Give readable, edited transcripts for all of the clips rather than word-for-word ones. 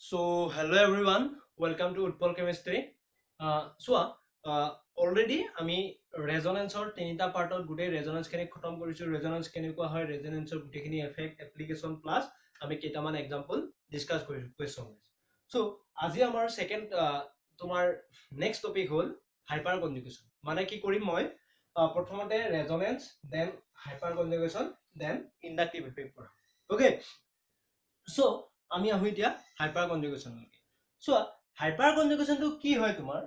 So, hello everyone, welcome to Utpal Chemistry. Already আমি ৰেজনেন্সৰ তিনিটা পাৰ্টত গোটেই ৰেজনেন্সখিনি খতম কৰিছো। ৰেজনেন্স কেনেকুৱা হয়, ৰেজনেন্সৰ গোটেইখিনি এফেক্ট, এপ্লিকেশ্যন প্লাছ আমি কেইটামান এক্সাম্পল ডিছকাছ কৰিছো কুৱেশ্যন ৱাইজ। সো আজি আমাৰ সেকেন্ড তোমাৰ নেক্সট টপিক হ'ল হাইপাৰ কনজুগেশ্যন। মানে কি কৰিম মই প্ৰথমতে resonance, then hyperconjugation, then inductive effect পঢ়াম। ওকে, সো আমি আহো এতিয়া হাইপাৰ কনজুগেশ্যনলৈকে। চোৱা, হাইপাৰ কনজুগেশ্যনটো কি হয়, তোমাৰ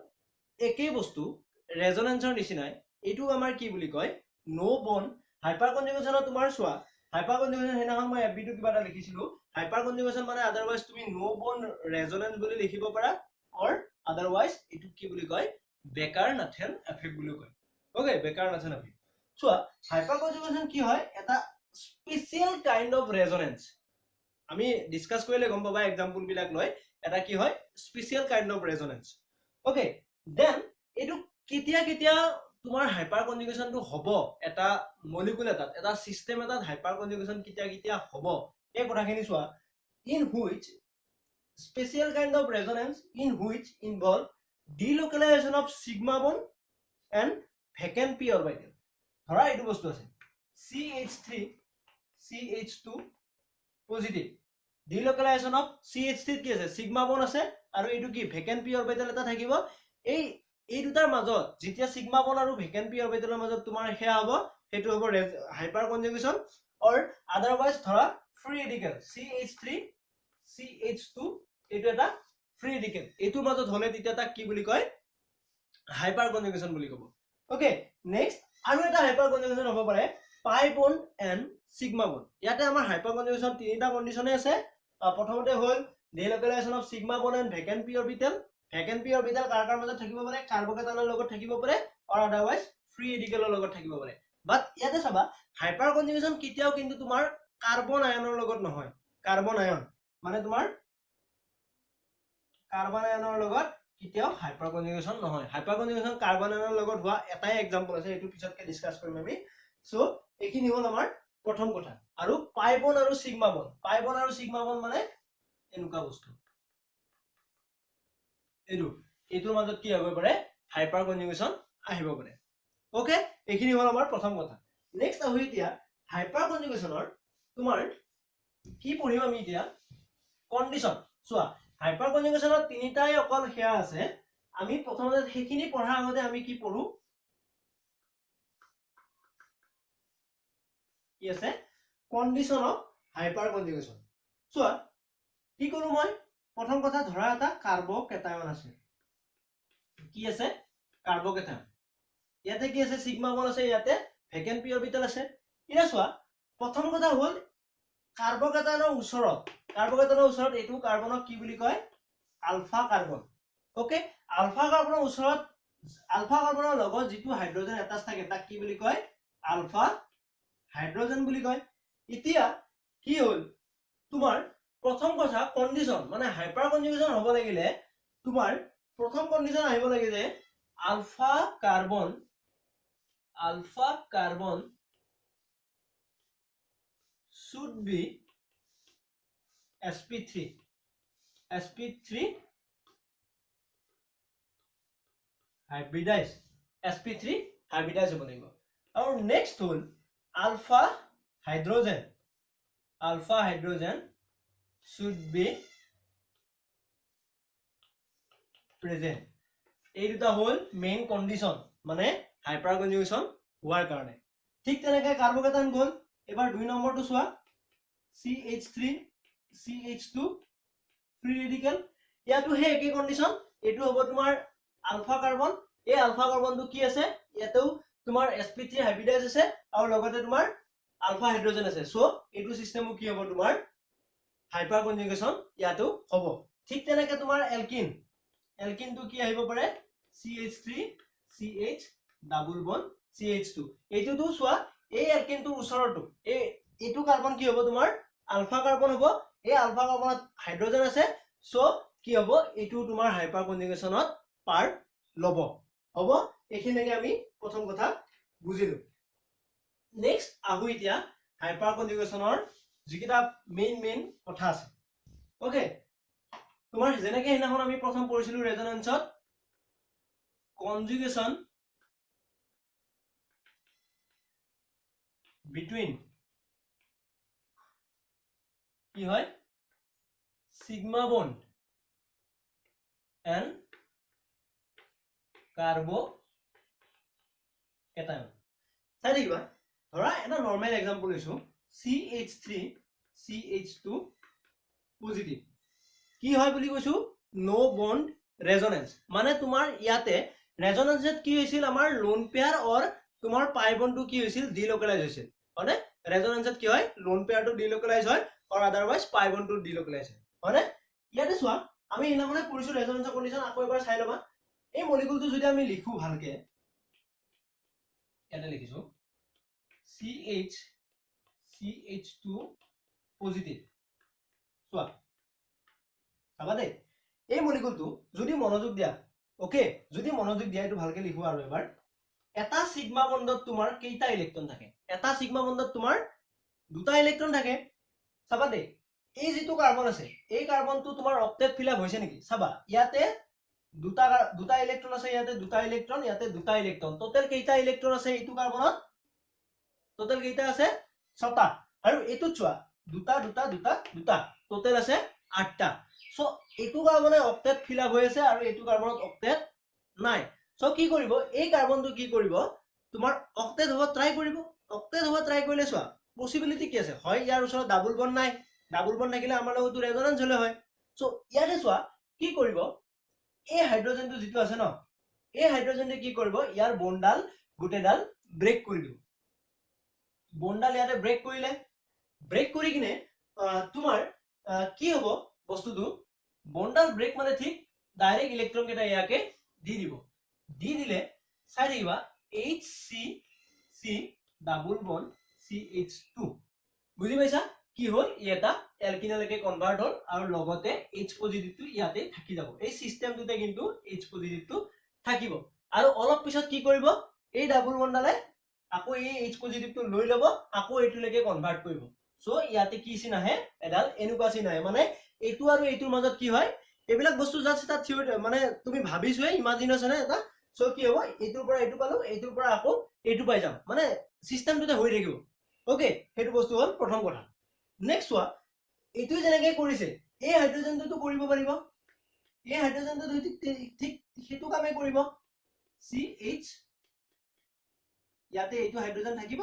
একেই বস্তু ৰেজনেন্সৰ নিচিনাই। এইটো আমাৰ কি বুলি কয়, নো বন। হাইপাৰ কনজুগেশ্যনত তোমাৰ চোৱা, হাইপাৰ কনজুগেশ্যন সেইদিনাখন মই এফবিটো কিবা এটা লিখিছিলো। হাইপাৰ কনজুগেশ্যন মানে আদাৰৱাইজ তুমি নো বন ৰেজনেন্স বুলি লিখিব পাৰা, অৰ আদাৰৱাইজ এইটো কি বুলি কয়, বেকাৰ-নাথেন এফেক্ট বুলি কয়। Okay, Baker Nathan effect. চোৱা, হাইপাৰ কনজুগেশ্যন কি হয়, এটা স্পেচিয়েল কাইণ্ড অফ ৰেজনেন্স। আমি ডিসকাস কৰিলে গম পাবা এক্সাম্পল বিলাক লৈ, এটা কি হয়, special kind of resonance. Okay, then এইটো কেতিয়া কেতিয়া তোমাৰ হাইপাৰ কনজুগেশ্যনটো হ'ব, এটা মলিকুল এটাত, এটা সিস্টেম এটাত হাইপাৰ কনজুগেশ্যন কেতিয়া কেতিয়া হ'ব, এই কথাখিনি চোৱা। In which special kind of resonance in which involve delocalisation of sigma bond and vacant p orbital. ধৰা এইটো বস্তু আছে CH3 CH2 positive, ডিলোকেলাইজেশ্যন of CH3 কি আছে, সিগমা বন্ড আছে, আৰু এইটো কি ভেকেন্ট পি অৰবিটেল এটা থাকিব। এই দুটাৰ মাজত যেতিয়া সিগমা বন্ড আৰু ভেকেন্ট পি অৰবিটেলৰ মাজত তোমাৰ হেয়া হ'ব, সেইটো হ'ব হাইপাৰ কনজুগেশ্যন। অৰ আদাৰৱাইজ ধৰা ফ্ৰী ৰেডিকেল CH3 CH2, এইটো এটা ফ্ৰী ৰেডিকেল, এইটোৰ মাজত হ'লে তেতিয়া তাক কি বুলি কয়, হাইপাৰ কনজুগেশ্যন বুলি ক'ব। ওকে, নেক্সট আৰু এটা হাইপাৰ কনজুগেশ্যন হ'ব পাৰে pi bond and sigma bond. ইয়াতে আমাৰ হাইপাৰ কনজুগেশ্যন তিনিটা কণ্ডিশ্যনে আছে। প্ৰথমতে হ'ল delocalisation of sigma bond and vacant p orbital. Vacant p orbital কাৰ কাৰ মাজত থাকিব পাৰে, কাৰ্বকেটানৰ লগত থাকিব পাৰে, অৰ আদাৰৱাইজ ফ্ৰী ৰেডিকেলৰ লগত থাকিব পাৰে। বাট ইয়াতে চাবা, হাইপাৰ কনজুগেশ্যন কেতিয়াও কিন্তু তোমাৰ কাৰ্বন আয়নৰ লগত নহয়। কাৰ্বন আয়ন মানে তোমাৰ কাৰ্বন আয়নৰ লগত কেতিয়াও হাইপাৰ কনজুগেশ্যন নহয়। হাইপাৰ কনজুগেশ্যন কাৰ্বন আয়নৰ লগত হোৱা এটাই এক্সাম্পল আছে, এইটো পিছতকে ডিসকাস কৰিম আমি। সো এইখিনি হ'ল আমাৰ প্ৰথম কথা। আৰু পাই বন্ড আৰু সিগমা বন্ড, পাই বন্ড আৰু সিগমা বন্ড মানে এনেকুৱা বস্তু, এইটোৰ মাজত কি হ'ব পাৰে, হাইপাৰ কনজুগেশ্যন আহিব পাৰে। ওকে, এইখিনি হ'ল আমাৰ প্ৰথম কথা। নেক্সট আহো এতিয়া হাইপাৰ কনজুগেশ্যনৰ তোমাৰ কি পঢ়িম আমি এতিয়া, কণ্ডিশ্যন। চোৱা, হাইপাৰ কনজুগেশ্যনত তিনিটাই অকল সেয়া আছে। আমি প্ৰথমতে সেইখিনি পঢ়াৰ আগতে আমি কি পঢ়ো, কি আছে, কণ্ডিশ্যন অফ হাইপাৰ কনজুগেশ্যন। চোৱা, কি কৰো মই, প্ৰথম কথা ধৰা এটা কাৰ্বকেটায়ন আছে, কি আছে, কাৰ্বকেটায়ন। ইয়াতে কি আছে, সিগমা বন্ড আছে, ইয়াতে ভেকেন্ট পি অৰবিটেল আছে। এতিয়া চোৱা, প্ৰথম কথা হ'ল কাৰ্বকেটায়নৰ ওচৰত এইটো কাৰ্বনক কি বুলি কয়, আলফা কাৰ্বন। ওকে, আলফা কাৰ্বনৰ ওচৰত, আলফা কাৰ্বনৰ লগত যিটো হাইড্ৰজেন এটাচ থাকে তাক কি বুলি কয়, আলফা হাইড্ৰজেন বুলি কয়। এতিয়া কি হ'ল, তোমাৰ প্ৰথম কথা কণ্ডিশ্যন, মানে হাইপাৰ কনজুগেশ্যন হ'ব লাগিলে তোমাৰ প্ৰথম কণ্ডিশ্যন আহিব লাগে যে alpha carbon should be sp3 hybridized, sp3 hybridized হ'ব লাগিব। আৰু নেক্সট হ'ল alpha hydrogen should be present। এই দুটা হ'ল মেইন কণ্ডিশ্যন, মানে হাইপাৰ কনজুগেশ্যন হোৱাৰ কাৰণে। ঠিক তেনেকৈ কাৰ্বকেটায়ন গ'ল। এবাৰ 2 নম্বৰটো চোৱা, CH3 CH2 ফ্ৰী ৰেডিকেল। ইয়াতো সেই একেই কণ্ডিশ্যন, এইটো হ'ব তোমাৰ আলফা কাৰ্বন। এই আলফা কাৰ্বনটো কি আছে, ইয়াতেও তোমাৰ sp3 হাইব্ৰিডাইজ আছে, আৰু লগতে তোমাৰ আলফা হাইড্ৰজেন আছে। সো এইটো সিস্টেমো কি হ'ব, তোমাৰ হাইপাৰ কনজুগেশ্যন ইয়াতো হ'ব। ঠিক তেনেকৈ তোমাৰ এলকিনটো কি আহিব পাৰে, CH3 CH double bond CH2। এইটোতো চোৱা, এই এলকিনটোৰ ওচৰতো এইটো কাৰ্বন কি হ'ব, তোমাৰ আলফা কাৰ্বন হ'ব। এই আলফা কাৰ্বনত হাইড্ৰজেন আছে, সো কি হ'ব, এইটো তোমাৰ হাইপাৰ কনজুগেশ্যনত পাৰ্ট ল'ব। হ'ব, এইখিনিকে আমি প্ৰথম কথা বুজিলো। নেক্সট আহো এতিয়া হাইপাৰ কনজুগেশ্যনৰ যিকেইটা মেইন কথা আছে। ওকে, তোমাৰ যেনেকৈ সেইদিনাখন আমি প্ৰথম পঢ়িছিলো ৰেজনেন্সত কনজুগেশ্যন বিটুইন কি হয় সিগমা বন্ড এন্ড কাৰ্বকেটায়ন চাই দেখিবা ধৰা এটা নৰ্মেল এক্সাম্পল লৈছো CH3 CH2 পজিটিভ কি হয় বুলি কৈছো নো বন্ড ৰেজনেন্স মানে তোমাৰ ইয়াতে ৰেজনেন্সত কি হৈছিল আমাৰ লোন পেয়াৰ অৰ তোমাৰ পাই বন্ডটো কি হৈছিল ডিলোকেলাইজ হৈছিল মানে ৰেজনেন্সত কি হয় লোন পেয়াৰটো ডিলোকেলাইজ হয় অৰ আদাৰৱাইজ পাই বন্ডটো ডিলোকেলাইজ হয় মানে ইয়াতে চোৱা আমি ইনাখনে পঢ়িছো ৰেজনেন্সৰ কন্ডিশন আকৌ এবাৰ চাই লবা এই মলিকুলটো যদি আমি লিখো ভালকে ইয়াতে লিখিছো CH2 পজিটিভ চোৱা চাবা দেই এই মলিকুলটো যদি মনোযোগ দিয়া ওকে যদি মনোযোগ দিয়া এটো ভালকে লিখো আৰু এবাৰ এটা সিগমা বন্ডত তোমাৰ কেইটা ইলেক্ট্ৰন থাকে এটা সিগমা বন্ডত তোমাৰ দুটা ইলেক্ট্ৰন থাকে চাবা দেই এই যেটো কাৰ্বন আছে এই কাৰ্বনটো তোমাৰ অক্টেট ফিল আপ হৈছে নেকি চাবা ইয়াতে দুটা ইলেক্ট্ৰন আছে ইয়াতে দুটা ইলেক্ট্ৰন ইয়াতে দুটা ইলেক্ট্ৰন টোটাল কেইটা ইলেক্ট্ৰন আছে এইটো কাৰ্বনত টোটাল কেইটা আছে 6টা আৰু এটো চোৱা দুটা দুটা দুটা দুটা টোটাল আছে 8টা সো এটো কাৰ্বনে অক্টেট ফিল আপ হৈ আছে আৰু এটো কাৰ্বনত অক্টেট নাই সো কি কৰিব এই কাৰ্বনটো কি কৰিব তোমাৰ অক্টেট হ'ব ট্ৰাই কৰিব অক্টেট হ'ব ট্ৰাই কৰিলে চোৱা পসিবিলিটি কি আছে হয় ইয়াৰ ওচৰত ডাবল বন্ড নাই ডাবল বন্ড থাকিলে আমাৰ লগতো ৰেজনেন্স হলে হয় সো ইয়াতে চোৱা কি কৰিব এই হাইড্ৰোজেনটো যেটো আছে ন এই হাইড্ৰোজেনটো কি কৰিব ইয়াৰ বন্ডাল গুটেডাল ব্ৰেক কৰি দিব বন্ডাল ইয়াতে ব্ৰেক কৰিলে ব্ৰেক কৰি কিনে তোমাৰ কি হ'ব বস্তুটো বন্ডাল ব্ৰেক মানে ঠিক ডাইৰেক্ট ইলেক্ট্ৰন কেটা ইয়াকে দি দিব দি দিলে চাই থাকিবা HCC ডাবল বন্ড CH2 বুজি পাইছা কি হল এটা এলকিনলৈকে কনভাৰ্ট হল আৰু লগতে H পজিটিভটো ইয়াতে থাকি যাব এই সিস্টেমটোতে কিন্তু H পজিটিভটো থাকিব আৰু অলপ পিছত কি কৰিব এই ডাবল বন্ডালে আকৌ এই H পজিটিভটো লৈ লব আকৌ এটোলৈকে কনভাৰ্ট কৰিব সো ইয়াতে কি চিন আহে এডাল এনেকুৱা চিন আহে মানে এটো আৰু এটোৰ মাজত কি হয় এইবিলাক বস্তু জাস্ট এটা থিওৰি মানে তুমি ভাবিছোৱে ইমাজিনেশন এটা সো কি হ'ব এটোৰ পৰা এটো পালো এটোৰ পৰা আকৌ এটো পাই যাম মানে সিস্টেমটোতে হৈ থাকিব ওকে হেতু বস্তু হল প্ৰথম কথা নেক্সট ওয়া এটো যেনেকৈ কৰিছে এই হাইড্ৰোজেনটো কৰিব পাৰিব এই হাইড্ৰোজেনটো ঠিক হেতু কামে কৰিব CH ইয়াতে এইটো হাইড্ৰোজেন থাকিব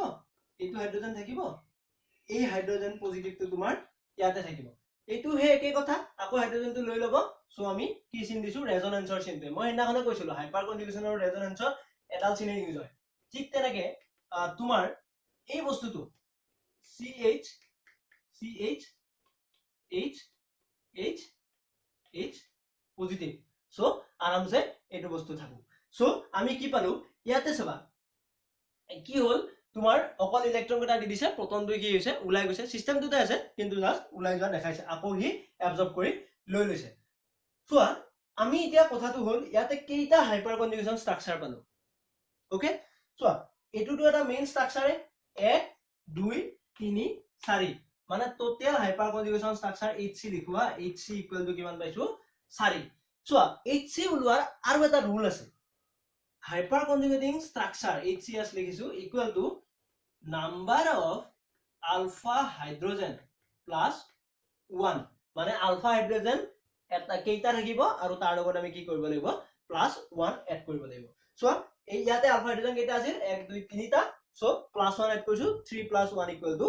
এই হাইড্ৰোজেন পজিটিভটো তোমাৰ ইয়াতে থাকিব এইটো হে একে কথা আকৌ হাইড্ৰোজেনটো লৈ লব সো আমি কি চিন দিছো ৰেজনেন্সৰ চিনটো মই হেনাখনে কৈছিলো হাইপাৰ কনজুগেশ্যন আৰু ৰেজনেন্সৰ এডাল চিনে ইউজ হয় ঠিক তেনেকে তোমাৰ এই বস্তুটো CH পজিটিভ সো আৰামসে এটো বস্তু থাকো সো আমি কি পালো ইয়াতে চাবা কি হল তোমাৰ অকল ইলেক্ট্ৰন কেটা দি দিছে প্ৰটন দুই কি হৈছে উলাই গৈছে সিস্টেমটোতে আছে কিন্তু জাস্ট উলাই যোৱা দেখাইছে আকৌ হি এবজৰ্ব কৰি লৈ লৈছে চোৱা আমি এতিয়া কথাটো হল ইয়াতে কেইটা হাইপাৰ কনজুগেশ্যন স্ট্ৰাকচাৰ পালো ওকে চোৱা এটোটো এটা মেইন স্ট্ৰাকচাৰে 1 2 3 4 মানে total hyperconjugation structure HC লিখুৱা HC ইকুৱেল টু কিমান পাইছো 4 চোৱা HC উলোৱাৰ আৰু এটা ৰুল আছে hyper conjugating structure HCS লিখিছো equal to number of alpha hydrogen plus 1 মানে alpha hydrogen এটা কেইটা থাকিব আৰু তাৰ লগত আমি কি কৰিব লাগিব plus 1 এড কৰিব লাগিব সো এই ইয়াতে alpha hydrogen কেইটা আছিল 1 2 3 টা সো plus 1 এড কৰিছো 3 plus 1 equal to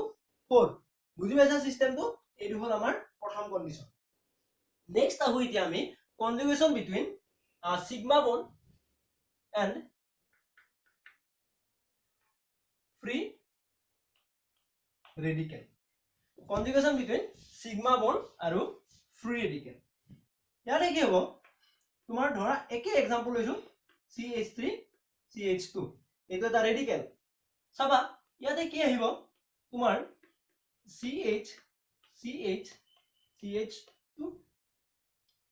4 বুজি পাইছা সিস্টেমটো এটো হল আমাৰ প্ৰথম কন্ডিশন নেক্সট আহো এতিয়া আমি কনজুগেশ্যন between sigma bond and free radical conjugation between sigma bond আৰু free radical ইয়াতে কি হ'ব তোমাৰ ধৰা একে एग्जांपल লৈছো CH3 CH2 এটো এটা ৰেডিকেল চাবা ইয়াতে কি আহিব তোমাৰ CH2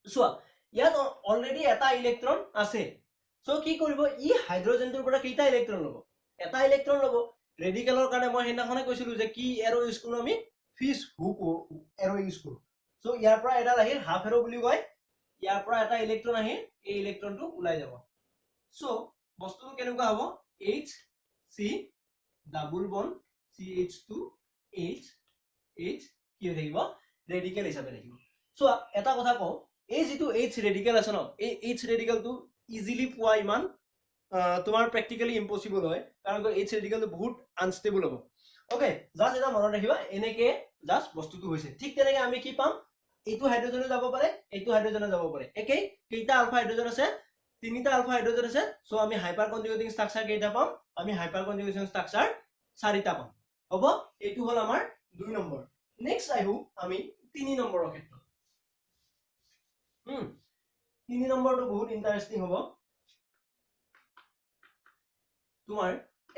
চোৱা ইয়াত অলৰেডি এটা ইলেক্ট্ৰন আছে সো কি কৰিব ই হাইড্ৰোজেনটোৰ পৰা কেইটা ইলেক্ট্ৰন লব এটা ইলেক্ট্ৰন লব ৰেডিকেলৰ কাৰণে মই হেনাখনে কৈছিলো যে কি এৰো ইউজ কৰো আমি ফিশ হুক এৰো ইউজ কৰো সো ইয়াৰ পৰা এডাল আহিল হাফ এৰো বুলি কয় ইয়াৰ পৰা এটা ইলেক্ট্ৰন আহি এই ইলেক্ট্ৰনটো ওলাই যাব সো বস্তুটো কেনেকুৱা হ'ব HC double bond CH2 H কি হৈ থাকিব ৰেডিকেল হিচাপে থাকিব সো এটা কথা কওঁ এই যেটো H ৰেডিকেল আছে ন এই H ৰেডিকেলটো ইজিলি পোৱা ইমান তোমাৰ প্ৰ্যাকটিক্যালি ইম্পসিবল হয় কাৰণ H ৰেডিকেলটো বহুত আনস্টেবল হ'ব ওকে জাস্ট এটা মনত ৰাখিবা এনেকে জাস্ট বস্তুটো হৈছে ঠিক তেনেকে আমি কি পাম এইটো হাইড্ৰোজেনে যাব পাৰে এইটো হাইড্ৰোজেনে যাব পাৰে একেই কেইটা আলফা হাইড্ৰোজেন আছে তিনিটা আলফা হাইড্ৰোজেন আছে সো আমি হাইপাৰ কনজুগেটিং স্ট্ৰাকচাৰ কেইটা পাম আমি হাইপাৰ কনজুগেটিং স্ট্ৰাকচাৰ চাৰিটা পাম হ'ব এইটো হল আমাৰ 2 নম্বৰ নেক্সট আহিও আমি 3 নম্বৰৰ ক্ষেত্ৰত 3 নম্বৰটো বহুত ইন্টাৰেস্টিং হ'ব তোমাৰ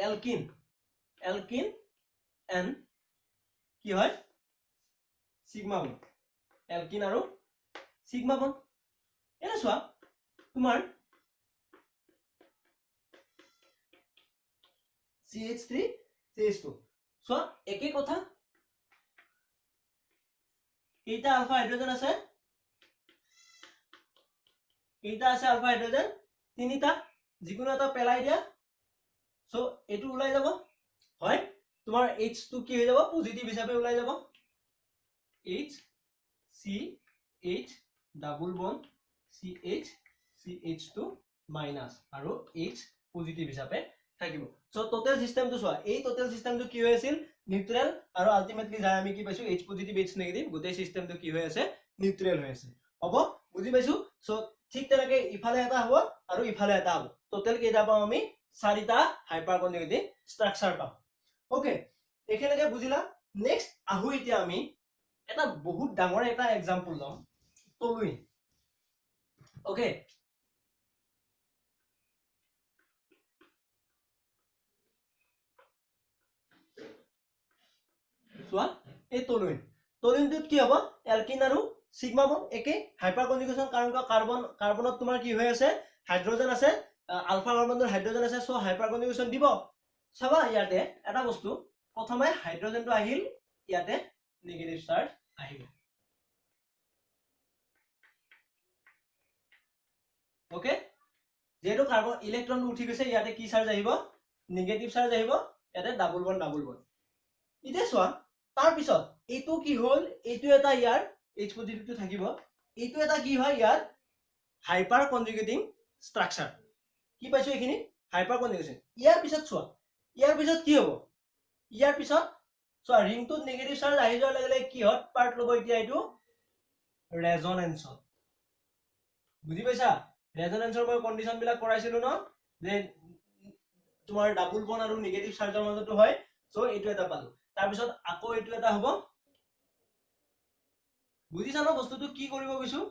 এলকিন এন কি হয় সিগমা বন্ড এলকিন আৰু সিগমা বন্ড এনে চোৱা তোমাৰ CH3 CH2 সো একে কথা কেইটা আলফা হাইড্ৰোজেন আছে কেইটা আছে আলফা হাইড্ৰোজেন তিনিটা যিকোনো এটা পেলাই দিয়া সো এটো ওলাই যাব হয় তোমাৰ H2 কি হৈ যাব পজিটিভ হিচাপে ওলাই যাব HCH double bond CH2 minus আৰু H পজিটিভ হিচাপে থাকিব সো টোটাল সিস্টেমটো চোৱা এই টোটাল সিস্টেমটো কি হৈ আছিল নিউট্ৰেল আৰু আলটিমেটলি যাই আমি কি পাইছো H পজিটিভ H নেগেটিভ গোটেই সিস্টেমটো কি হৈ আছে নিউট্ৰেল হৈ আছে হ'ব বুজি পাইছো সো ঠিক তেনেকৈ ইফালে এটা হ'ব আৰু ইফালে এটা হ'ব টোটাল কেইটা পাম আমি চাৰিটা হাইপাৰ কনজুগেটিভ স্ট্ৰাকচাৰ পাম ওকে এখানেকে বুজিলা নেক্সট আহু এতিয়া আমি এটা বহুত ডাঙৰ এটা এক্সাম্পল লম টলুইন ওকে চোৱা এই টলুইনটোত কি হ'ব এলকিন আৰু সিগমা বন্ড একে হাইপাৰ কনজুগেশন কাৰণ কাৰ্বনত তোমাৰ কি হৈ আছে হাইড্ৰোজেন আছে আলফা কাৰ্বনৰ হাইড্ৰোজেন আছে সো হাইপাৰ কনজুগেশন দিব চাবা ইয়াতে এটা বস্তু প্ৰথমে হাইড্ৰোজেনটো আহিল ইয়াতে নেগেটিভ চাৰ্জ আহিব ওকে যেটো কাৰ্বন ইলেক্ট্ৰনটো উঠি গৈছে ইয়াতে কি চাৰ্জ আহিব নেগেটিভ চাৰ্জ আহিব ইয়াতে ডাবল বন্ড ইতে চোৱা তাৰ পিছত এটো কি হল এটো এটা ইয়াৰ H পজিটিভটো থাকিব এটো এটা কি হয় ইয়াৰ হাইপাৰ কনজুগেটিং স্ট্ৰাকচাৰ কি পাইছো এখিনি হাইপাৰ কনজুগেশন ইয়াৰ পিছত চোৱা ইয়াৰ পিছত কি হ'ব ইয়াৰ পিছত চোৱা ৰিংটোত নেগেটিভ চাৰ্জ আহি যোৱাৰ লগে লগে কি হট পাৰ্ট ল'ব এতিয়া এটো ৰেজনেন্সত বুজি পাইছা ৰেজনেন্সৰ মই কন্ডিশন বিলাক কৰাইছিলো ন যে তোমাৰ ডাবল বন্ড আৰু নেগেটিভ চাৰ্জৰ মাজতো হয় সো এটো এটা পালো তাৰ পিছত আকৌ এটো এটা হ'ব বুজিছা ন বস্তুটো কি কৰিব গৈছো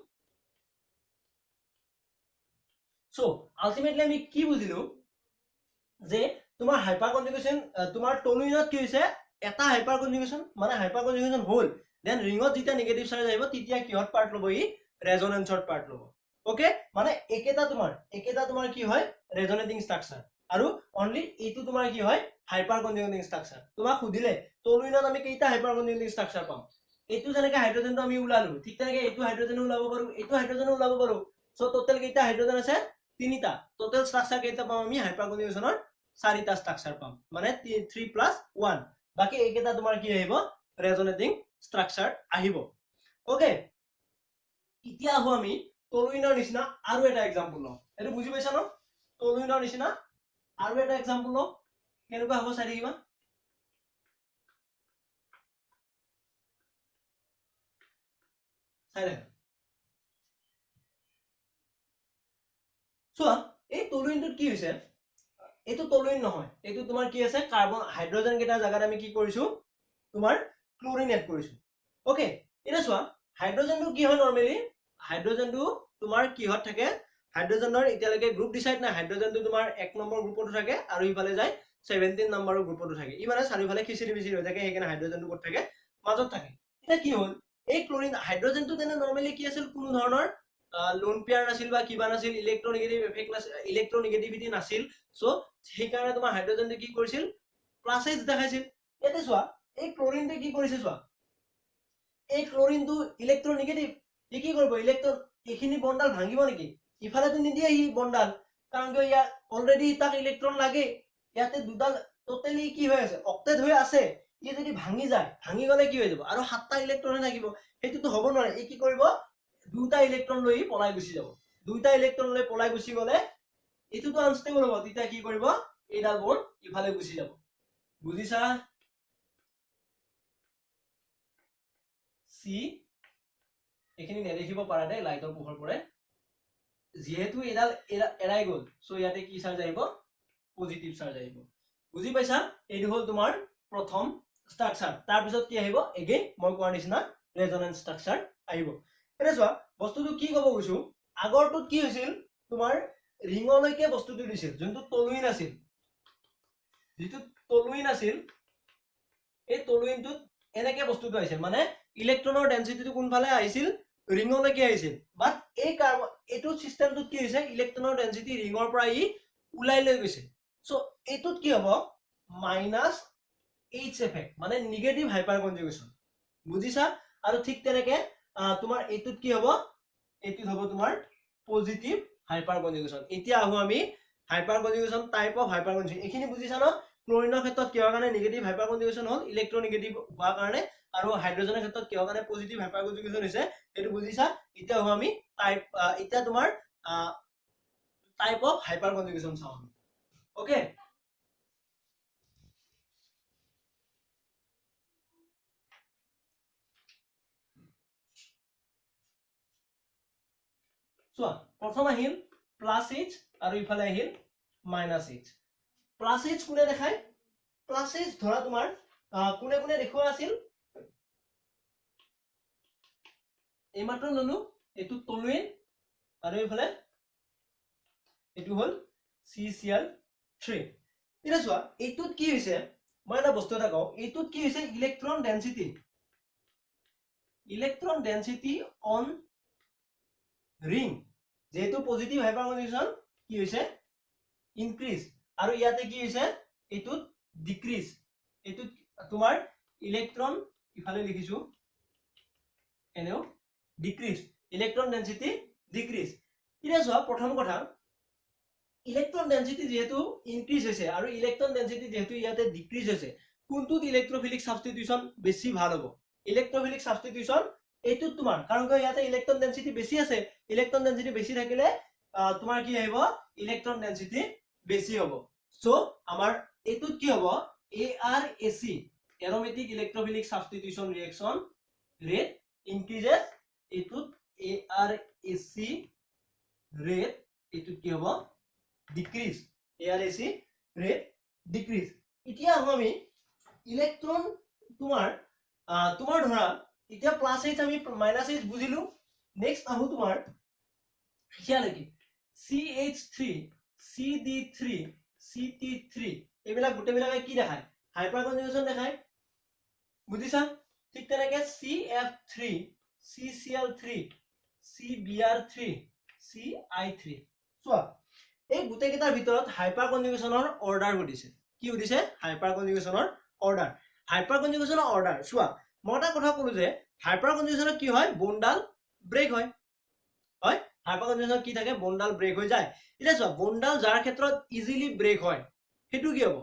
সো আলটিমেটলি আমি কি বুজিলো যে তোমাৰ হাইপাৰ কনজুগেশন তোমাৰ টলুইনত কি হৈছে এটা হাইপাৰ কনজুগেশন মানে হাইপাৰ কনজুগেশন হল দেন ৰিংত যেতিয়া নেগেটিভ চাৰ্জ আহিব তেতিয়া কিহত পাৰ্ট ল'ব ই ৰেজনেন্সত পাৰ্ট ল'ব ওকে মানে একেটা তোমাৰ কি হয় ৰেজনেটিং স্ট্ৰাকচাৰ আৰু অনলি এইটো তোমাৰ কি হয় হাইপাৰ কনজুগেটিং স্ট্ৰাকচাৰ তোমাক সুধিলে টলুইনত আমি কেইটা হাইপাৰ কনজুগেটিং স্ট্ৰাকচাৰ পাম এইটো যেনেকৈ হাইড্ৰোজেনটো আমি ওলালো ঠিক তেনেকৈ এইটো হাইড্ৰোজেন ওলাব পাৰো এইটো হাইড্ৰোজেন ওলাব পাৰো সো টোটাল কেইটা হাইড্ৰোজেন আছে তিনিটা টোটাল স্ট্ৰাকচাৰ কেইটা পাম আমি হাইপাৰ কনজুগেশনৰ চাৰিটা স্ট্ৰাকচাৰ পাম মানে 3 + 1 বাকি এইকেইটা তোমাৰ কি আহিব ৰেজনেটিং স্ট্ৰাকচাৰ আহিব ওকে এতিয়া আহো আমি টলুইনৰ নিচিনা আৰু এটা এক্সাম্পল লওঁ এটো বুজি পাইছা ন টলুইনৰ নিচিনা আৰু এটা এক্সাম্পল লওঁ কেনেকুৱা হ'ব চাই দেখিবা চাই দেখা চোৱা এই টলুইনটোত কি হৈছে এটো টলুইন নহয় এটো তোমাৰ কি আছে কাৰ্বন হাইড্ৰোজেন কেইটা জাগাত আমি কি কৰিছো তোমাৰ ক্লোৰিন এড কৰিছো ওকে এটা চোৱা হাইড্ৰোজেনটো কি হয় নৰমালি হাইড্ৰোজেনটো তোমাৰ কিহত থাকে হাইড্ৰোজেনৰ এতিয়ালৈকে গ্ৰুপ ডিসাইড নাই হাইড্ৰোজেনটো তোমাৰ 1 নম্বৰ গ্ৰুপত থাকে আৰু ইফালে যায় 17 নম্বৰৰ গ্ৰুপত থাকে ই মানে চাৰিফালে খিচিৰি বিচিৰি হৈ থাকে সেইকাৰণে হাইড্ৰোজেনটো ক'ত থাকে মাজত থাকে এটা কি হ'ল এই ক্লোৰিন হাইড্ৰোজেনটো তেনে নৰমালি কি আছিল কোনো ধৰণৰ লোন পেয়াৰ নাছিল বা কিবা নাছিল ইলেক্ট্ৰোনেগেটিভ এফেক্ট নাছিল ইলেক্ট্ৰোনেগেটিভিটি নাছিল সো সেই কাৰণে তোমাৰ হাইড্ৰোজেনটো কি কৰিছিল প্লাস এইচ দেখাইছিল এতে চোৱা এই ক্লোৰিনটো কি কৰিছে চোৱা এই ক্লোৰিনটো ইলেক্ট্ৰোনেগেটিভ ই কি কৰিব এইখিনি বন্ডাল ভাঙিব নেকি ইফালেতো নিদিয়ে ই বন্ডাল কাৰণ কিয় ইয়াত অলৰেডি তাক ইলেক্ট্ৰন লাগে ইয়াতে দুডাল টোটেলি কি হৈ আছে অক্টেট হৈ আছে ই যদি ভাঙি যায় ভাঙি গলে কি হৈ যাব আৰু 7টা ইলেক্ট্ৰন থাকিব হেতুটো হ'ব নোৱাৰে ই কি কৰিব দুটা ইলেক্ট্ৰন লৈ পলাই গুচি যাব দুটা ইলেক্ট্ৰন লৈ পলাই গুচি গলে এটোটো আনস্টেবল হ'ব তেতিয়া কি কৰিব এইডাল বন্ড ইফালে গুচি যাব বুজিছা সি এখিনি নেদেখিব পাৰা দে লাইটৰ পোহৰ পৰে যেহেতু এডাল এৰাই গল সো ইয়াতে কি চাৰ্জ আহিব পজিটিভ চাৰ্জ আহিব বুজি পাইছা এইটো হল তোমাৰ প্ৰথম স্ট্ৰাকচাৰ তাৰ পিছত কি আহিব এগেইন মই কোৱাৰ নিচিনা ৰেজোনেন্স স্ট্ৰাকচাৰ আহিব এটা চোৱা বস্তুটো কি ক'ব গৈছো আগৰটোত কি হৈছিল তোমাৰ ৰিংলৈকে বস্তুটো দিছিল যোনটো টলুইন আছিল যেটো টলুইন আছিল এই টলুইনটোত এনেকে বস্তুটো আহিছিল মানে ইলেক্ট্ৰনৰ ডেনসিটিটো কোনফালে আহিছিল ৰিংলৈকে আহিছিল বাট এই এটো সিস্টেমটোত কি হৈছে ইলেক্ট্ৰনৰ ডেনসিটি ৰিংৰ পৰা ই উলাই লৈ গৈছে সো এটোত কি হ'ব মাইনাস এইচ এফেক্ট মানে নেগেটিভ হাইপাৰ কনজুগেশন বুজিছা আৰু ঠিক তেনেকে তোমাৰ এটোত কি হ'ব এটোত হ'ব তোমাৰ পজিটিভ হাইপাৰ কনজুগেশন এতিয়া আহো আমি hyper conjugation type of hyper conjugation এখিনি বুজিছা ন ক্লোৰিনৰ ক্ষেত্ৰত কিহৰ কাৰণে নেগেটিভ হাইপাৰ কনজুগেশন হ'ল ইলেক্ট্ৰনেগেটিভ হোৱাৰ কাৰণে আৰু হাইড্ৰোজেনৰ ক্ষেত্ৰত কিহৰ কাৰণে পজিটিভ হাইপাৰ কনজুগেশন হৈছে এটো বুজিছা এতিয়া আহো আমি টাইপ এতিয়া তোমাৰ টাইপ অফ হাইপাৰ কনজুগেশন চাও ওকে চোৱা প্ৰথম আহিল প্লাস এইচ আৰু ইফালে আহিল মাইনাস এইচ প্লাস এইচ কোনে দেখায় প্লাস এইচ ধৰা তোমাৰ কোনে কোনে দেখুৱা আছিল এইমাত্ৰ ললো এটো টলুইন আৰু ইফালে এটো হল CCl3 এটা চোৱা এটোত কি হৈছে মই এটা বস্তু এটা কও এটোত কি হৈছে ইলেক্ট্ৰন ডেনসিটি অন ring যেহেতু পজিটিভ হাইপাৰ কনজুগেশন কি হৈছে ইনক্ৰিজ আৰু ইয়াতে কি হৈছে এটোত ডিক্ৰিজ এটোত তোমাৰ ইলেক্ট্ৰন ইফালে লিখিছো এনেও ডিক্ৰিজ ইলেক্ট্ৰন ডেনসিটি ডিক্ৰিজ এটা চোৱা প্ৰথম কথা ইলেক্ট্ৰন ডেনসিটি যেহেতু ইনক্ৰিজ হৈছে আৰু ইলেক্ট্ৰন ডেনসিটি যেহেতু ইয়াতে ডিক্ৰিজ হৈছে কোনটোত ইলেক্ট্ৰোফিলিক সাবস্টিটিউশন বেছি ভাল হ'ব ইলেক্ট্ৰোফিলিক সাবস্টিটিউশন এটো তোমাৰ কাৰণ ইয়াতে ইলেক্ট্ৰন ডেনসিটি বেছি আছে ইলেক্ট্ৰন ডেনসিটি বেছি থাকিলে তোমাৰ কি আহিব ইলেক্ট্ৰন ডেনসিটি বেছি হ'ব সো আমাৰ এটোত কি হ'ব ARAC aromatic electrophilic substitution reaction rate increases এটোত ARAC rate এটোত কি হ'ব decrease ARAC rate decrease এতিয়া আমি ইলেক্ট্ৰন তোমাৰ ধৰা এতিয়া প্লাস এইচ আমি মাইনাস এইচ বুজিলো নেক্সট আহু তোমাৰ হিয়ালৈকে CH3 CD3 CT3 এইবিলাক গুটেবিলাকে কি দেখায় হাইপাৰ কনজুগেশন দেখায় বুজিছা ঠিক তেনেকে CF3 CCl3 CBr3 CI3 চোৱা এই গুটেকেইটাৰ ভিতৰত হাইপাৰ কনজুগেশনৰ অৰ্ডাৰ ঘটিছে কি ঘটিছে হাইপাৰ কনজুগেশনৰ অৰ্ডাৰ চোৱা মই এটা কথা কলো যে হাইপাৰ কনজুগেশনত কি হয় বন্ডাল ব্ৰেক হয় হাইপাৰ কনজুগেশনত কি থাকে বন্ডাল ব্ৰেক হৈ যায় এটা চোৱা বন্ডাল যাৰ ক্ষেত্ৰত ইজিলি ব্ৰেক হয় হেতু কি হ'ব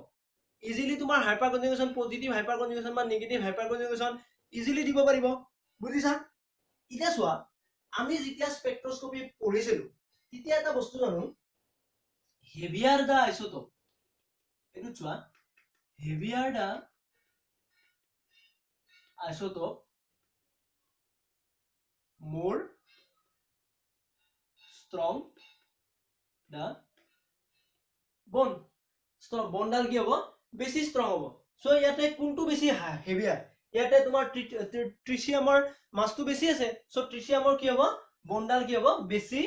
ইজিলি তোমাৰ hyper conjugation positive hyper conjugation বা নেগেটিভ হাইপাৰ কনজুগেশন ইজিলি দিব পাৰিব বুজিছা এটা চোৱা আমি যেতিয়া স্পেক্ট্ৰোস্কোপি পঢ়িছিলো তেতিয়া এটা বস্তু জানো heavier the isotope etu chua heavier the isotope more strong the bond strong bondal ki hobo beshi strong hobo so yate kuntu beshi heavier yate tumar tritiumor mass tu beshi ase so tritiumor ki hobo bondal ki hobo beshi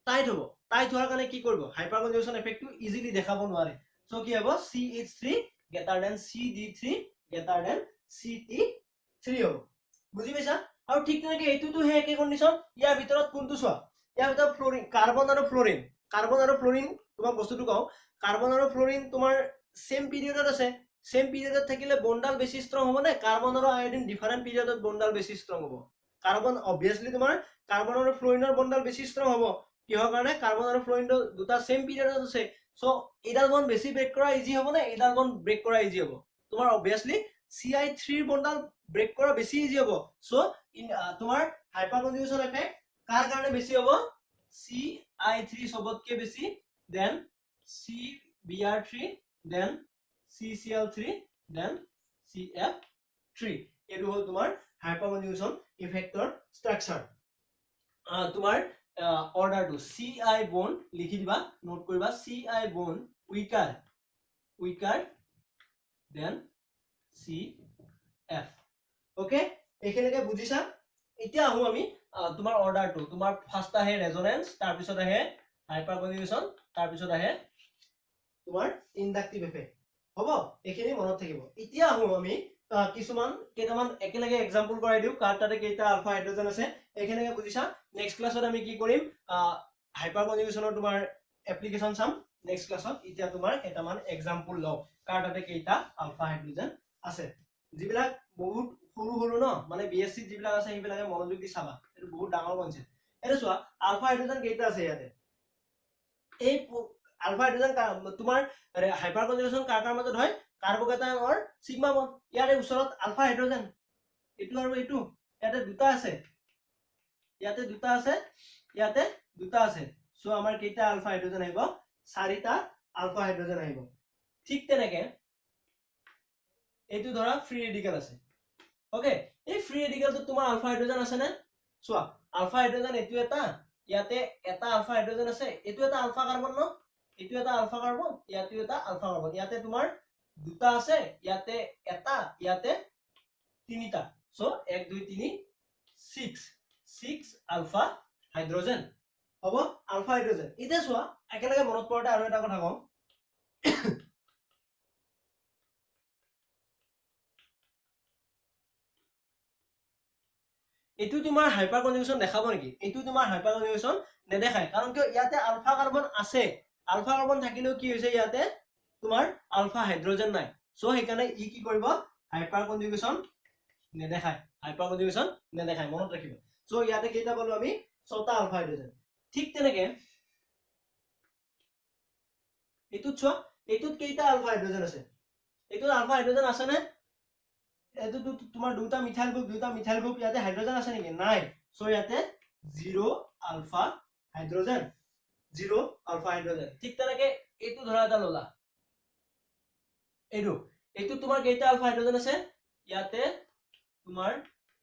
tight hobo tight hoar kane ki koribo hyper conjugation effect tu easily dekhabo nware so ki hobo CH3 greater than CD3 greater than CT3 hobo বুজি পাইছা আৰু ঠিক তেনেকে এটো তো হে একে condition ইয়াৰ ভিতৰত কোনটো চোৱা ইয়াৰ ভিতৰত ফ্লোৰিন কাৰ্বন আৰু ফ্লোৰিন তোমাক বস্তুটো কও কাৰ্বন আৰু ফ্লোৰিন তোমাৰ সেম পিৰিয়ডত আছে সেম পিৰিয়ডত থাকিলে বন্ডাল বেছি ষ্ট্ৰং হ'ব নে কাৰ্বন আৰু আয়োডিন ডিফাৰেন্ট পিৰিয়ডত বন্ডাল বেছি ষ্ট্ৰং হ'ব কাৰ্বন অবভিয়াছলি তোমাৰ কাৰ্বন আৰু ফ্লোৰিনৰ বন্ডাল বেছি ষ্ট্ৰং হ'ব কিহৰ কাৰণে কাৰ্বন আৰু ফ্লোৰিন দুটা সেম পিৰিয়ডত আছে সো এইডাল বন্ড বেছি ব্ৰেক কৰা ইজি হ'ব নে এইডাল বন্ড ব্ৰেক কৰা ইজি হ'ব তোমাৰ অবভিয়াছলি CI3 বন্ডাল ব্ৰেক কৰা বেছি ইজি হ'ব সো তোমাৰ হাইপাৰ কনজুগেশ্যন এফেক্ট কাৰ কাৰণে বেছি হ'ব CI3 সবতকে বেছি then CBr3 then CCl3 then CF3 এইটো হ'ল তোমাৰ হাইপাৰ কনজুগেশ্যন ইফেক্টৰ স্ট্ৰাকচাৰ তোমাৰ অৰ্ডাৰটো CI বন্ড লিখি দিবা নোট কৰিবা CI bond weaker than CF okay এইখিনিকে বুজিছা এতিয়া আহো আমি তোমাৰ অৰ্ডাৰটো তোমাৰ ফাৰ্স্ট আহে ৰেজোনেন্স তাৰ পিছত আহে হাইপাৰ কনজুগেশ্যন তাৰ পিছত আহে তোমাৰ ইনডাকটিভ এফেক্ট হ'ব এইখিনি মনত থাকিব এতিয়া আহো আমি কিছুমান কেইটামান একেলগে এক্সাম্পল কৰাই দিও কাৰ তাতে কেইটা আলফা হাইড্ৰোজেন আছে এইখিনিকে বুজিছা নেক্সট ক্লাছত আমি কি কৰিম হাইপাৰ কনজুগেশ্যনৰ তোমাৰ এপ্লিকেশন চাম নেক্সট ক্লাছত এতিয়া তোমাৰ কেইটামান এক্সাম্পল লও কাৰ তাতে কেইটা আলফা হাইড্ৰোজেন আছে যিবিলাক বহুত সৰু সৰু ন মানে বিএসসি যিবিলাক আছে সেইবিলাকে মনোযোগ দি চাবা এটো বহুত ডাঙৰ কনসেপ্ট এটো চোৱা আলফা হাইড্ৰোজেন কেইটা আছে ইয়াতে এই আলফা হাইড্ৰোজেন তোমাৰ হাইপাৰ কনজুগেশ্যন কাৰ মাজত হয় কাৰ্বকেটায়ন অৰ সিগমা বন্ড ইয়াৰে ওচৰত আলফা হাইড্ৰোজেন এটো আৰু এটো ইয়াতে দুটা আছে সো আমাৰ কেইটা আলফা হাইড্ৰোজেন আহিব চাৰিটা আলফা হাইড্ৰোজেন আহিব ঠিক তেনেকে এইটো ধৰা ফ্ৰী ৰেডিকেল আছে ওকে এই ফ্ৰী ৰেডিকেলটো তোমাৰ আলফা হাইড্ৰোজেন আছে নে চোৱা আলফা হাইড্ৰোজেন এটো এটা ইয়াতে এটা আলফা হাইড্ৰোজেন আছে এটো এটা আলফা কাৰ্বন ন এটো এটা আলফা কাৰ্বন ইয়াতে এটা আলফা কাৰ্বন ইয়াতে তোমাৰ দুটা আছে ইয়াতে এটা ইয়াতে তিনিটা সো 1 2 3 6 আলফা হাইড্ৰোজেন হ'ব আলফা হাইড্ৰোজেন ইতে চোৱা একেলগে মনত পৰতে আৰু এটা কথা কম এটো তোমাৰ হাইপাৰ কনজুগেশ্যন দেখাব নেকি এটো তোমাৰ হাইপাৰ কনজুগেশ্যন নেদেখায় কাৰণ কি ইয়াতে আলফা কাৰ্বন আছে আলফা কাৰ্বন থাকিলেও কি হৈছে ইয়াতে তোমাৰ আলফা হাইড্ৰোজেন নাই সো সেইকাৰণে ই কি কৰিব হাইপাৰ কনজুগেশ্যন নেদেখায় মনত ৰাখিব সো ইয়াতে কেইটা পালো আমি 6টা আলফা হাইড্ৰোজেন ঠিক তেনেকে এটুত চোৱা এটুত কেইটা আলফা হাইড্ৰোজেন আছে এটুত আলফা হাইড্ৰোজেন আছে নে এটো তোমাৰ দুটা মিথাইল গ্ৰুপ ইয়াতে হাইড্ৰোজেন আছে নেকি নাই সো ইয়াতে 0 আলফা হাইড্ৰোজেন ঠিক তেনেকে এটো ধৰা এটা ললা এটো তোমাৰ কেইটা আলফা হাইড্ৰোজেন আছে ইয়াতে তোমাৰ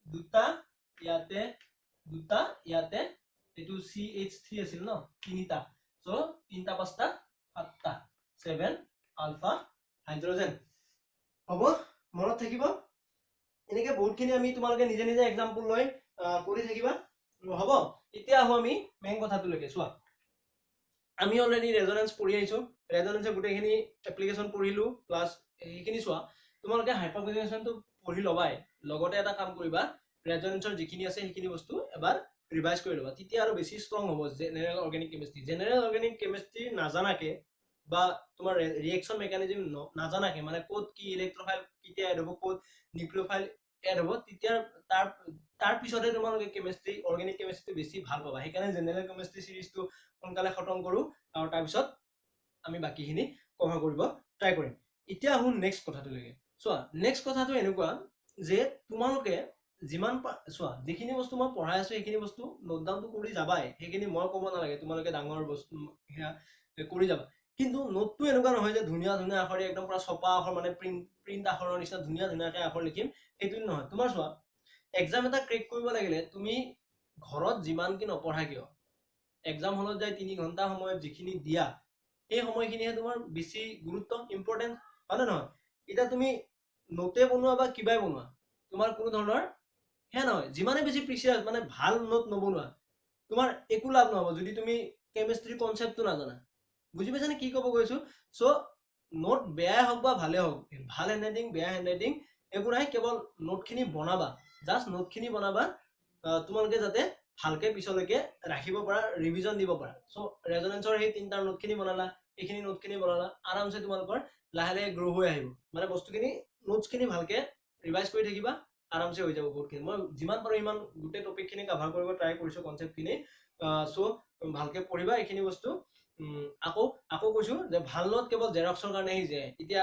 দুটা ইয়াতে এটো CH3 আছিল ন তিনিটা সো তিনটা পাঁচটা সাতটা 7 আলফা হাইড্ৰোজেন হ'ব মনত থাকিব এনেকে বহুতখিনি আমি তোমালোকে নিজে নিজে এক্সাম্পল লৈ কৰি থাকিবা হ'ব এতিয়া আহো আমি মেইন কথাটো লৈকে চোৱা আমি অলৰেডি ৰেজোনেন্স পঢ়ি আইছো ৰেজোনেন্সে গুটেখিনি এপ্লিকেশন পঢ়িলো প্লাস এইখিনি চোৱা তোমালোকে হাইপাৰ কনজুগেশ্যনটো পঢ়ি লবাই লগতে এটা কাম কৰিবা ৰেজোনেন্সৰ যিখিনি আছে সেইখিনি বস্তু এবাৰ ৰিভাইজ কৰি লবা তেতিয়া আৰু বেছি ষ্ট্ৰং হ'ব জেনাৰেল অৰ্গেনিক কেমিষ্ট্ৰি নাজানাকে বা তোমাৰ ৰিএকশন মেকানিজম নাজানাকে মানে কোড কি ইলেক্ট্ৰোফাইল কিতিয়া এড হ'ব কোড নিউক্লিওফাইল এড হ'ব তেতিয়া তাৰ পিছতে তোমালোকে কেমিষ্ট্ৰি অৰ্গেনিক কেমিষ্ট্ৰি বেছি ভাল পাবা সেইকাৰণে জেনাৰেল কেমিষ্ট্ৰি সিৰিজটো সোনকালে খতম কৰো আৰু তাৰ পিছত আমি বাকিখিনি কভাৰ কৰিব ট্ৰাই কৰিম এতিয়া আহো নেক্সট কথাটো লৈকে চোৱা নেক্সট কথাটো এনেকুৱা যে তোমালোকে যিমান চোৱা যিখিনি বস্তু মই পঢ়াই আছো সেইখিনি বস্তু নোট ডাউনটো কৰি যাবাই সেইখিনি মই ক'ব নালাগে তোমালোকে ডাঙৰ বস্তু হেয়া কৰি যাবা কিন্তু নোটটো এনেকুৱা নহয় যে ধুনীয়া ধুনীয়া আখৰে একদম পুৰা ছপা আখৰ মানে প্ৰিন্ট আখৰৰ নিচিনা ধুনীয়াকে আখৰ লিখিম এইটো নহয় তোমাৰ চোৱা এক্সাম এটা ক্ৰেক কৰিব লাগিলে তুমি ঘৰত যিমান কি নপঢ়া কিয় এক্সাম হলত যাই 3 ঘণ্টা সময়ত যিখিনি দিয়া এই সময়খিনিহে তোমাৰ বেছি গুৰুত্ব ইম্পৰ্টেন্ট হয় নহয় এটা তুমি নোটে বনোৱা বা কিবাই বনোৱা তোমাৰ কোনো ধৰণৰ হে নহয় যিমানে বেছি প্ৰিচিয়াস মানে ভাল নোট নবনোৱা তোমাৰ একো লাভ নহব যদি তুমি কেমিষ্ট্ৰি কনসেপ্টটো নাজানা বুজি পাইছানে কি ক'ব গৈছো সো নোট বেয়া হোক বা ভালে হোক ভাল হ্যান্ডৰাইটিং বেয়া হ্যান্ডৰাইটিং একো নাই কেৱল নোটখিনি বনাবা জাস্ট নোটখিনি বনাবা তোমালোকে যাতে ভালকে পিছলৈকে ৰাখিব পাৰা ৰিভিজন দিব পাৰা সো ৰেজোনেন্সৰ এই তিনটা নোটখিনি বনালা এইখিনি নোটখিনি বনালা আৰামছে তোমালোকৰ লাহে লাহে গ্ৰো হৈ আহিব মানে বস্তুখিনি নোটছখিনি ভালকে ৰিভাইজ কৰি থাকিবা আৰামছে হৈ যাব বহুতখিনি মই যিমান পাৰো ইমান গোটেই টপিকখিনি কভাৰ কৰিব ট্ৰাই কৰিছোঁ কনচেপ্টখিনি চ' ভালকে পঢ়িবা এইখিনি বস্তু আকৌ কৈছো যে ভাল নোট কেৱল জেৰক্সৰ কাৰণে আহি যায় এতিয়া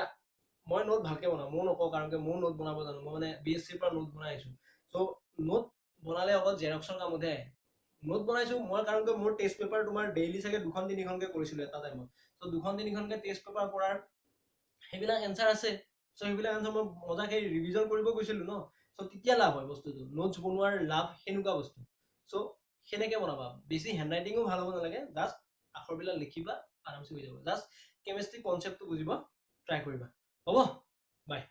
মই নোট ভালকে বনাওঁ ময়ো নকওঁ কাৰণ মোৰ নোট বনাব জানো মই মানে BSc পৰা নোট বনাই আহিছোঁ চ' নোট বনালে অকল জেৰক্সৰ কামতে আহে নোট বনাইছোঁ মই কাৰণ মোৰ টেষ্ট পেপাৰ তোমাৰ ডেইলি চাগে 2-3খনকে কৰিছিলোঁ এটা টাইমত চ' 2-3খনকে টেষ্ট পেপাৰ কৰাৰ সেইবিলাক এনচাৰ আছে চ' সেইবিলাক এনচাৰ মই মজাকে ৰিভিজন কৰিব গৈছিলোঁ ন চ' তেতিয়া লাভ হয় বস্তুটো নোটছ বনোৱাৰ লাভ সেনেকুৱা বস্তু চ' সেনেকে বনাবা বেছি হেণ্ডৰাইটিঙো ভাল হ'ব নালাগে জাষ্ট আখৰবিলাক লিখিবা আৰামছে হৈ যাব জাষ্ট কেমিষ্ট্ৰি কনচেপ্টটো বুজিব ট্ৰাই কৰিবা হ'ব বাই